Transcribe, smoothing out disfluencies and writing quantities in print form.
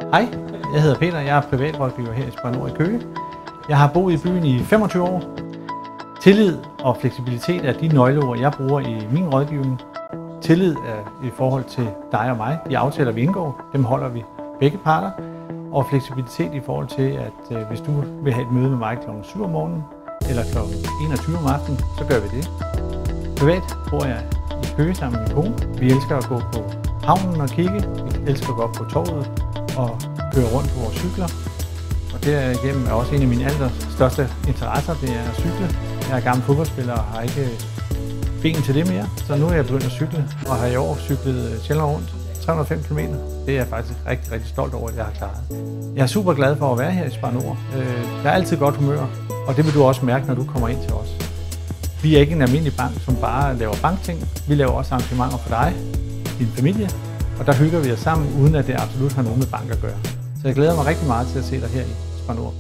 Hej, jeg hedder Peter. Jeg er privatrådgiver her i Spar Nord i Køge. Jeg har boet i byen i 25 år. Tillid og fleksibilitet er de nøgleord, jeg bruger i min rådgivning. Tillid er i forhold til dig og mig. De aftaler, vi indgår, dem holder vi begge parter. Og fleksibilitet i forhold til, at hvis du vil have et møde med mig kl. 7 om morgenen eller kl. 21 om aftenen, så gør vi det. Privat bor jeg i Køge sammen med min kone. Vi elsker at gå på havnen og kigge. Vi elsker at gå op på torvet og køre rundt på vores cykler. Og derigennem er også en af mine allerstørste interesser, det er at cykle. Jeg er gammel fodboldspiller og har ikke ben til det mere, så nu er jeg begyndt at cykle og har i år cyklet Sjælland rundt 305 km. Det er jeg faktisk rigtig, rigtig stolt over, at jeg har klaret. Jeg er super glad for at være her i Spar Nord. Jeg er altid godt humør, og det vil du også mærke, når du kommer ind til os. Vi er ikke en almindelig bank, som bare laver bankting. Vi laver også arrangementer for dig, din familie, og der hygger vi os sammen, uden at det absolut har noget med bank at gøre. Så jeg glæder mig rigtig meget til at se dig her i Spar Nord.